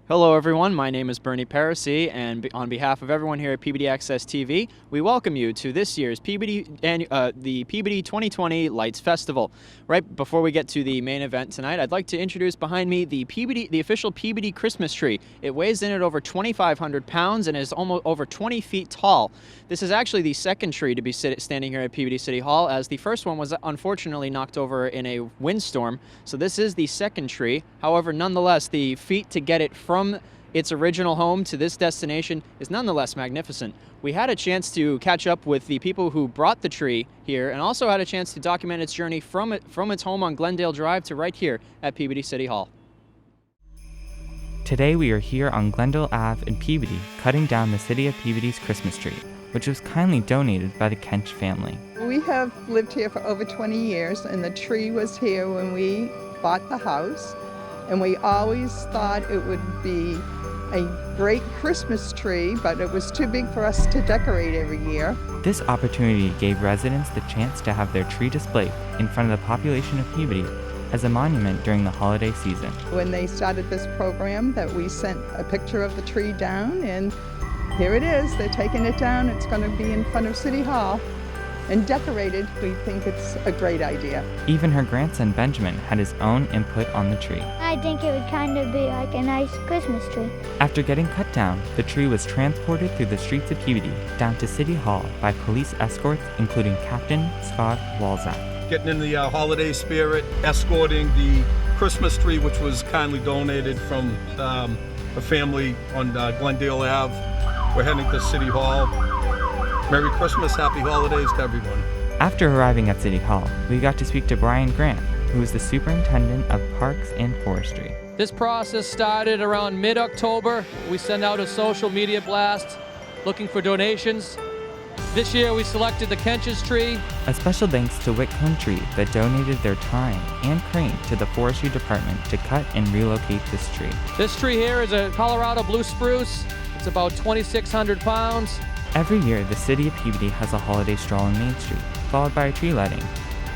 Hello everyone, my name is Bernie Parisi, and on behalf of everyone here at Peabody Access TV, we welcome you to this year's the Peabody 2020 Lights Festival. Right before we get to the main event tonight, I'd like to introduce behind me the official Peabody Christmas tree. It weighs in at over 2,500 pounds and is almost over 20 feet tall. This is actually the second tree to be standing here at Peabody City Hall, as the first one was unfortunately knocked over in a windstorm. So this is the second tree. However, nonetheless, the feat to get it from its original home to this destination is nonetheless magnificent. We had a chance to catch up with the people who brought the tree here, and also had a chance to document its journey from its home on Glendale Drive to right here at Peabody City Hall. Today we are here on Glendale Ave in Peabody, cutting down the City of Peabody's Christmas tree, which was kindly donated by the Kench family. We have lived here for over 20 years, and the tree was here when we bought the house, and we always thought it would be a great Christmas tree, but it was too big for us to decorate every year. This opportunity gave residents the chance to have their tree displayed in front of the population of Peabody as a monument during the holiday season. When they started this program, that we sent a picture of the tree down, and here it is. They're taking it down. It's going to be in front of City Hall and decorated. We think it's a great idea. Even her grandson Benjamin had his own input on the tree. I think it would kind of be like a nice Christmas tree. After getting cut down, the tree was transported through the streets of Peabody down to City Hall by police escorts, including Captain Scott Walzak. Getting in the holiday spirit, escorting the Christmas tree, which was kindly donated from a family on Glendale Ave. We're heading to City Hall. Merry Christmas, happy holidays to everyone. After arriving at City Hall, we got to speak to Brian Grant, who is the Superintendent of Parks and Forestry. This process started around mid-October. We send out a social media blast looking for donations. This year we selected the Kench's tree. A special thanks to Wick Country that donated their time and crane to the Forestry Department to cut and relocate this tree. This tree here is a Colorado blue spruce. It's about 2,600 pounds. Every year, the City of Peabody has a holiday stroll on Main Street, followed by a tree lighting.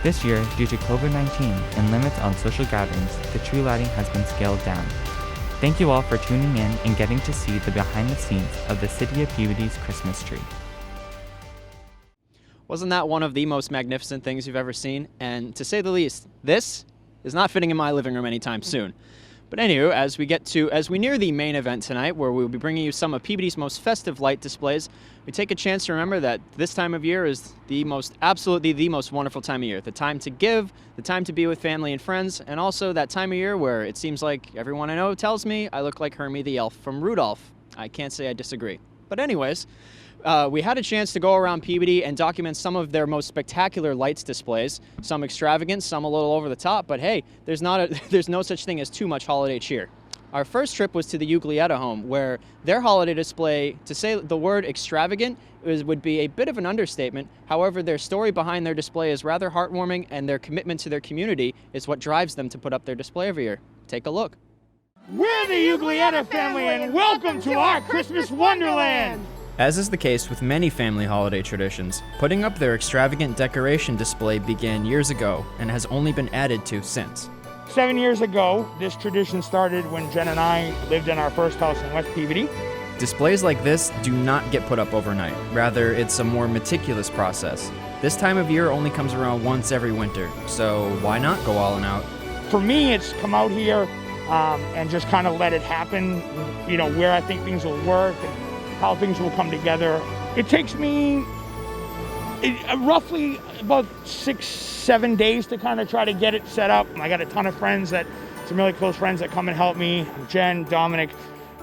This year, due to COVID-19 and limits on social gatherings, the tree lighting has been scaled down. Thank you all for tuning in and getting to see the behind the scenes of the City of Peabody's Christmas tree. Wasn't that one of the most magnificent things you've ever seen? And to say the least, this is not fitting in my living room anytime soon. But anywho, as we near the main event tonight, where we'll be bringing you some of Peabody's most festive light displays, we take a chance to remember that this time of year is absolutely the most wonderful time of year. The time to give, the time to be with family and friends, and also that time of year where it seems like everyone I know tells me I look like Hermie the elf from Rudolph. I can't say I disagree. But anyways, we had a chance to go around Peabody and document some of their most spectacular lights displays, some extravagant, some a little over the top, but hey, there's no such thing as too much holiday cheer. Our first trip was to the Uglietta home, where their holiday display, to say the word extravagant would be a bit of an understatement. However, their story behind their display is rather heartwarming, and their commitment to their community is what drives them to put up their display every year. Take a look. We're the Uglietta family, and welcome to our Christmas Wonderland! As is the case with many family holiday traditions, putting up their extravagant decoration display began years ago and has only been added to since. 7 years ago, this tradition started when Jen and I lived in our first house in West Peabody. Displays like this do not get put up overnight. Rather, it's a more meticulous process. This time of year only comes around once every winter, so why not go all out? For me, it's come out here and just kind of let it happen, where I think things will work and how things will come together. It takes me roughly about 6-7 days to kind of try to get it set up. I got a ton of friends, some really close friends that come and help me, Jen, Dominic,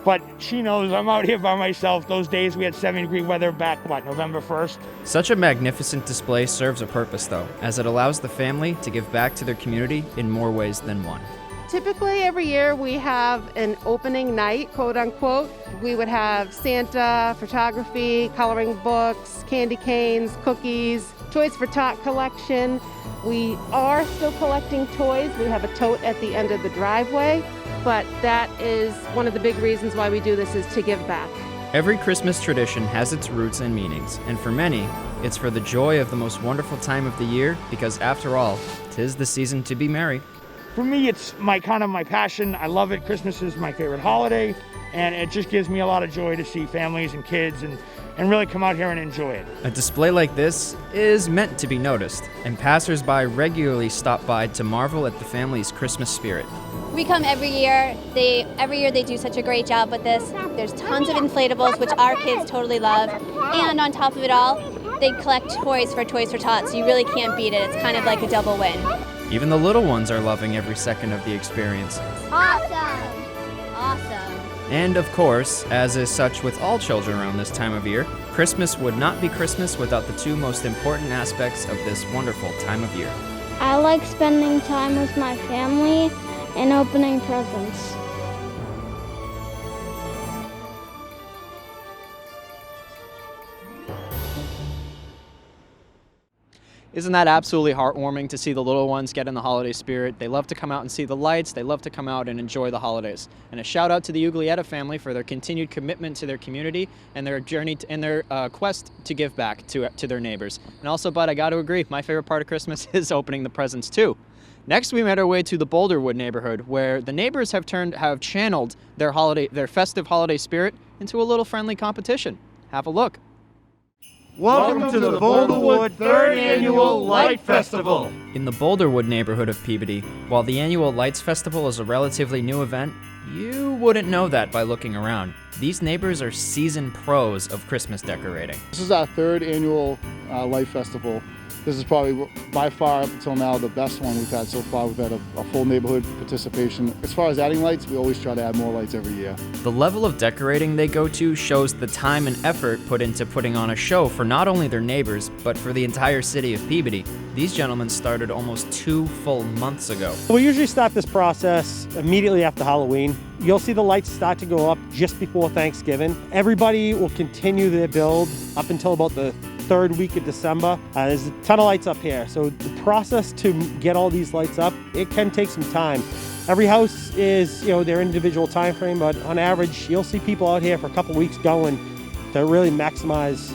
but she knows I'm out here by myself. Those days we had 70-degree weather back, November 1st. Such a magnificent display serves a purpose though, as it allows the family to give back to their community in more ways than one. Typically every year we have an opening night, quote unquote. We would have Santa, photography, coloring books, candy canes, cookies, Toys for Tot collection. We are still collecting toys. We have a tote at the end of the driveway, but that is one of the big reasons why we do this, is to give back. Every Christmas tradition has its roots and meanings, and for many, it's for the joy of the most wonderful time of the year, because after all, 'tis the season to be merry. For me, it's my passion. I love it. Christmas is my favorite holiday. and it just gives me a lot of joy to see families and kids and really come out here and enjoy it. A display like this is meant to be noticed, and passersby regularly stop by to marvel at the family's Christmas spirit. We come every year. Every year they do such a great job with this. There's tons of inflatables, which our kids totally love. And on top of it all, they collect toys for Tots, so you really can't beat it. It's kind of like a double win. Even the little ones are loving every second of the experience. Awesome! Awesome. And of course, as is such with all children around this time of year, Christmas would not be Christmas without the two most important aspects of this wonderful time of year. I like spending time with my family and opening presents. Isn't that absolutely heartwarming to see the little ones get in the holiday spirit? They love to come out and see the lights. They love to come out and enjoy the holidays. And a shout out to the Uglietta family for their continued commitment to their community and their journey and their quest to give back to their neighbors. And also, Bud, I got to agree, my favorite part of Christmas is opening the presents too. Next, we made our way to the Boulderwood neighborhood, where the neighbors have channeled their festive holiday spirit into a little friendly competition. Have a look. Welcome to the Boulderwood 3rd Annual Light Festival. In the Boulderwood neighborhood of Peabody, while the annual Lights Festival is a relatively new event, you wouldn't know that by looking around. These neighbors are seasoned pros of Christmas decorating. This is our 3rd annual Light Festival. This is probably by far up until now the best one we've had so far. We've had a full neighborhood participation. As far as adding lights, we always try to add more lights every year. The level of decorating they go to shows the time and effort put into putting on a show for not only their neighbors, but for the entire city of Peabody. These gentlemen started almost 2 full months ago. We usually start this process immediately after Halloween. You'll see the lights start to go up just before Thanksgiving. Everybody will continue their build up until about the 3rd week of December. There's a ton of lights up here. So the process to get all these lights up, it can take some time. Every house is, their individual time frame, but on average, you'll see people out here for a couple weeks going to really maximize,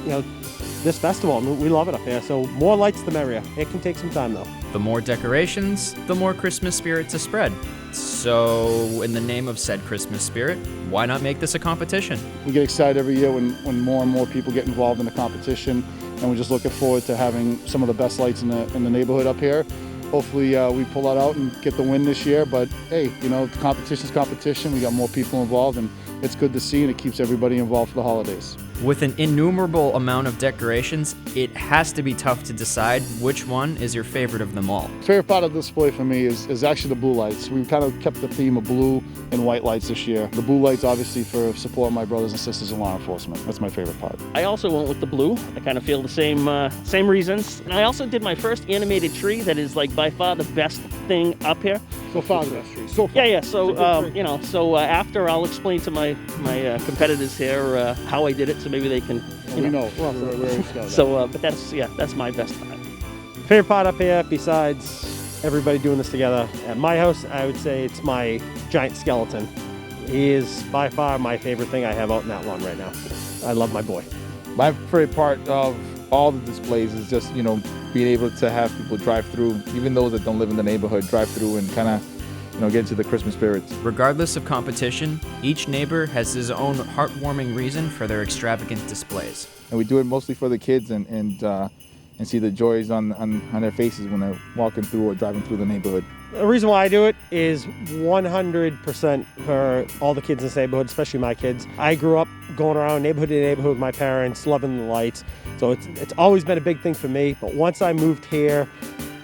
this festival. I mean, we love it up here. So more lights, the merrier. It can take some time though. The more decorations, the more Christmas spirit to spread. So, in the name of said Christmas spirit, why not make this a competition? We get excited every year when more and more people get involved in the competition, and we're just looking forward to having some of the best lights in the neighborhood up here. Hopefully we pull that out and get the win this year, but hey, the competition's competition. We got more people involved, and it's good to see, and it keeps everybody involved for the holidays. With an innumerable amount of decorations, it has to be tough to decide which one is your favorite of them all. Favorite part of the display for me is actually the blue lights. We've kind of kept the theme of blue and white lights this year. The blue lights obviously for supporting my brothers and sisters in law enforcement. That's my favorite part. I also went with the blue. I kind of feel the same reasons. And I also did my first animated tree that is like by far the best thing up here. So far the best tree. So far. Yeah. So after I'll explain to my competitors here how I did it, so maybe they can. We know. But that's my best part. Favorite part up here, besides everybody doing this together, at my house, I would say it's my giant skeleton. He is by far my favorite thing I have out in that lawn right now. I love my boy. My favorite part of all the displays is just, being able to have people drive through, even those that don't live in the neighborhood, drive through and kind of, get into the Christmas spirits. Regardless of competition, each neighbor has his own heartwarming reason for their extravagant displays. And we do it mostly for the kids and see the joys on their faces when they're walking through or driving through the neighborhood. The reason why I do it is 100% for all the kids in this neighborhood, especially my kids. I grew up going around neighborhood to neighborhood with my parents, loving the lights. So it's always been a big thing for me. But once I moved here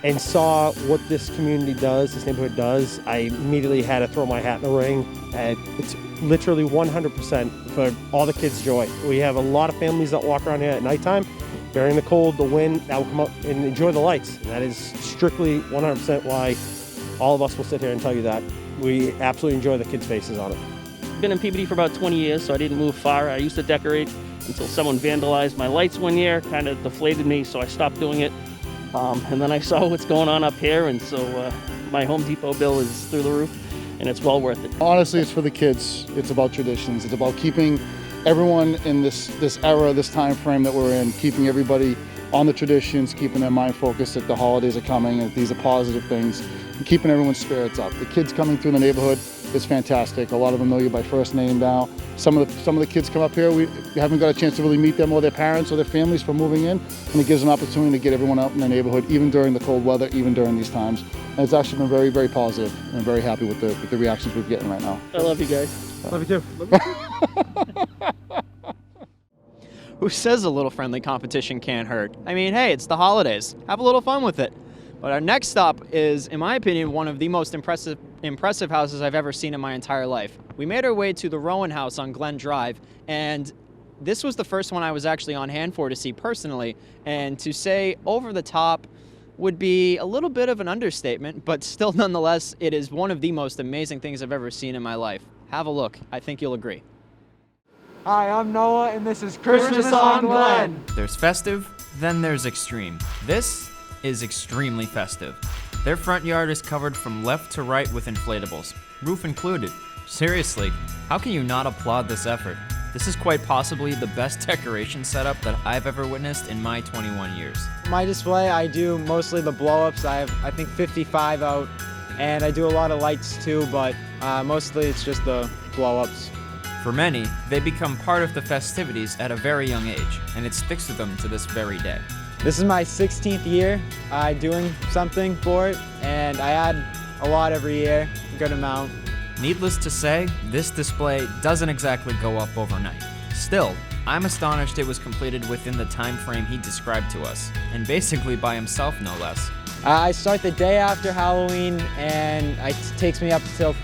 and saw what this community does, this neighborhood does, I immediately had to throw my hat in the ring. And it's literally 100% for all the kids' joy. We have a lot of families that walk around here at nighttime. During the cold, the wind, that will come up and enjoy the lights. And that is strictly 100% why all of us will sit here and tell you that. We absolutely enjoy the kids' faces on it. I've been in Peabody for about 20 years, so I didn't move far. I used to decorate until someone vandalized my lights one year, kind of deflated me, so I stopped doing it. And then I saw what's going on up here, and so my Home Depot bill is through the roof, and it's well worth it. Honestly, it's for the kids. It's about traditions. It's about keeping everyone in this era, this time frame that we're in, keeping everybody on the traditions, keeping their mind focused that the holidays are coming and these are positive things, and keeping everyone's spirits up. The kids coming through the neighborhood, It's fantastic. A lot of them know you by first name now. Some of the kids come up here, we haven't got a chance to really meet them or their parents or their families for moving in, and it gives an opportunity to get everyone out in the neighborhood, even during the cold weather, even during these times. And it's actually been very, very positive, and I'm very happy with the reactions we're getting right now. I love you guys. Love you too. Who says a little friendly competition can't hurt? I mean, hey, it's the holidays. Have a little fun with it. But our next stop is, in my opinion, one of the most impressive houses I've ever seen in my entire life. We made our way to the Rowan House on Glen Drive, and this was the first one I was actually on hand for to see personally. And to say over the top would be a little bit of an understatement, but still, nonetheless, it is one of the most amazing things I've ever seen in my life. Have a look. I think you'll agree. Hi, I'm Noah, and this is Christmas on Glen. There's festive, then there's extreme. This is extremely festive. Their front yard is covered from left to right with inflatables, roof included. Seriously, how can you not applaud this effort? This is quite possibly the best decoration setup that I've ever witnessed in my 21 years. My display, I do mostly the blow-ups. I have, I think, 55 out, and I do a lot of lights too, but mostly it's just the blow-ups. For many, they become part of the festivities at a very young age, and it sticks with them to this very day. This is my 16th year doing something for it, and I add a lot every year, a good amount. Needless to say, this display doesn't exactly go up overnight. Still, I'm astonished it was completed within the time frame he described to us, and basically by himself no less. I start the day after Halloween, and it takes me up until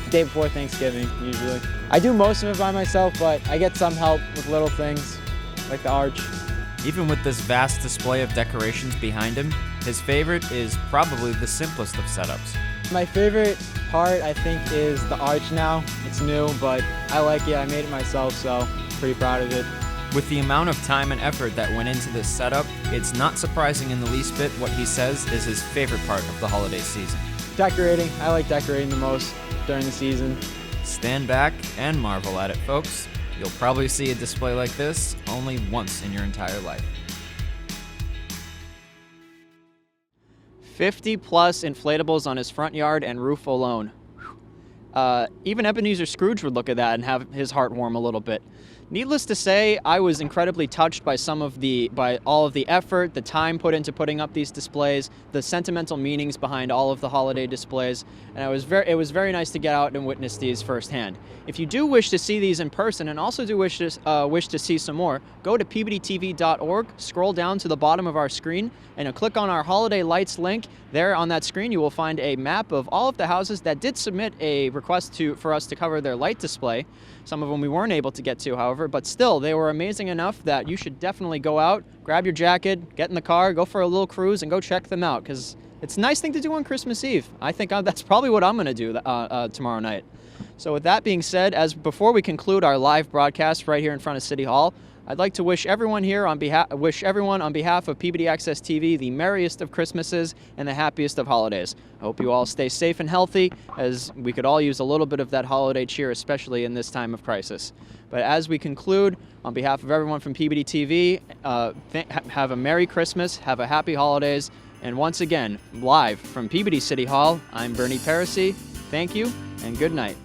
the day before Thanksgiving, usually. I do most of it by myself, but I get some help with little things, like the arch. Even with this vast display of decorations behind him, his favorite is probably the simplest of setups. My favorite part, I think, is the arch now. It's new, but I like it. I made it myself, so pretty proud of it. With the amount of time and effort that went into this setup, it's not surprising in the least bit what he says is his favorite part of the holiday season. Decorating. I like decorating the most during the season. Stand back and marvel at it, folks. You'll probably see a display like this only once in your entire life. 50 plus inflatables on his front yard and roof alone. Even Ebenezer Scrooge would look at that and have his heart warm a little bit. Needless to say, I was incredibly touched by by all of the effort, the time put into putting up these displays, the sentimental meanings behind all of the holiday displays, and it was very nice to get out and witness these firsthand. If you do wish to see these in person and also do wish to see some more, go to peabodytv.org, scroll down to the bottom of our screen, and click on our holiday lights link. There on that screen you will find a map of all of the houses that did submit a request for us to cover their light display. Some of them we weren't able to get to, however, but still, they were amazing enough that you should definitely go out, grab your jacket, get in the car, go for a little cruise, and go check them out, because it's a nice thing to do on Christmas Eve. I think that's probably what I'm going to do tomorrow night. So with that being said, before we conclude our live broadcast right here in front of City Hall, I'd like to wish everyone on behalf of Peabody Access TV the merriest of Christmases and the happiest of holidays. I hope you all stay safe and healthy, as we could all use a little bit of that holiday cheer, especially in this time of crisis. But as we conclude, on behalf of everyone from Peabody TV, have a Merry Christmas, have a Happy Holidays, and once again, live from Peabody City Hall, I'm Bernie Parisi. Thank you, and good night.